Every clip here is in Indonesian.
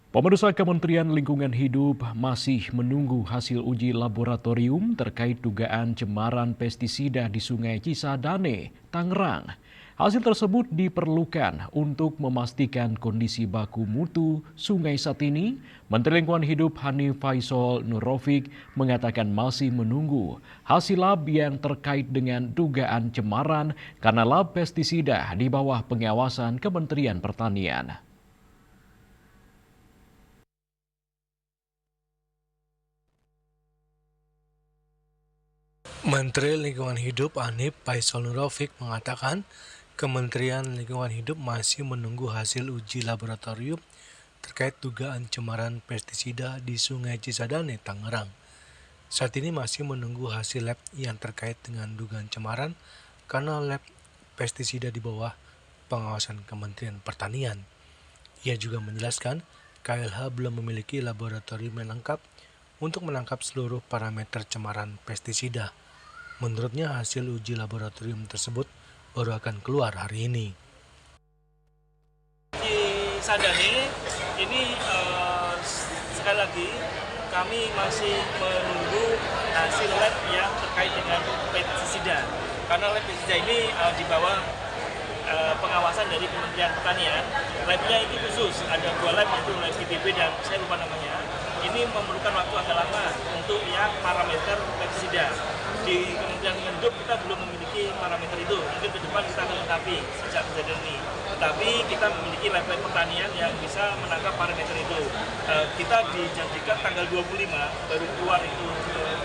Pemirsa, Kementerian Lingkungan Hidup masih menunggu hasil uji laboratorium terkait dugaan cemaran pestisida di Sungai Cisadane, Tangerang. Hasil tersebut diperlukan untuk memastikan kondisi baku mutu sungai saat ini. Menteri Lingkungan Hidup Hanif Faisal Nurrofik mengatakan masih menunggu hasil lab yang terkait dengan dugaan cemaran karena lab pestisida di bawah pengawasan Kementerian Pertanian. Menteri Lingkungan Hidup Hanif Faisal Nurrofik mengatakan Kementerian Lingkungan Hidup masih menunggu hasil uji laboratorium terkait dugaan cemaran pestisida di Sungai Cisadane, Tangerang. Saat ini masih menunggu hasil lab yang terkait dengan dugaan cemaran karena lab pestisida di bawah pengawasan Kementerian Pertanian. Ia juga menjelaskan KLH belum memiliki laboratorium yang lengkap untuk menangkap seluruh parameter cemaran pestisida. Menurutnya hasil uji laboratorium tersebut baru akan keluar hari ini. Di Sadane ini sekali lagi kami masih menunggu hasil lab yang terkait dengan pestisida. Karena lab pestisida ini di bawah pengawasan dari Kementerian Pertanian. Labnya ini khusus, ada 2 lab, yaitu lab IPB dan saya lupa namanya. Ini memerlukan waktu agak lama untuk yang parameter pestisida. Di Kementerian Lingkungan Hidup kita belum memiliki parameter itu. Mungkin ke depan kita akan lengkapi sejak kejadian ini. Tapi kita memiliki lab-lab pertanian yang bisa menangkap parameter itu. Kita dijanjikan tanggal 25 baru keluar itu.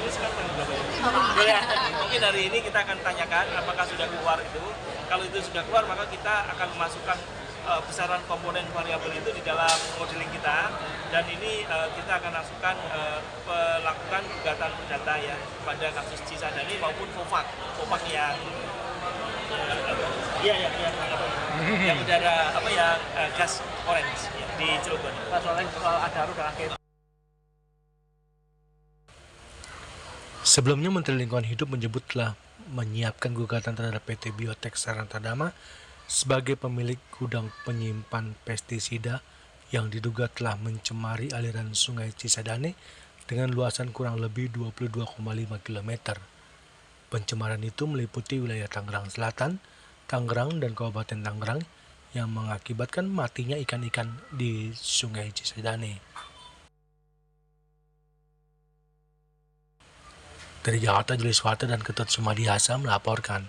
Ini sekarang tanggal berapa ya? Mungkin hari ini kita akan tanyakan apakah sudah keluar itu. Kalau itu sudah keluar, maka kita akan memasukkan besaran komponen variabel itu di dalam modeling kita, dan ini kita akan langsungkan melakukan gugatan perdata ya pada kasus Cisadane maupun FOFAK yang yang udara yang gas orange ya, di Cilegon. Soal Adaro dan akhir. Sebelumnya Menteri Lingkungan Hidup menyebut telah menyiapkan gugatan terhadap PT Biotek Sarantadama sebagai pemilik gudang penyimpan pestisida yang diduga telah mencemari aliran Sungai Cisadane dengan luasan kurang lebih 22,5 km. Pencemaran itu meliputi wilayah Tangerang Selatan, Tangerang, dan Kabupaten Tangerang yang mengakibatkan matinya ikan-ikan di Sungai Cisadane. Dari Jakarta, Julius Wata dan Ketut Sumadi Hasa melaporkan.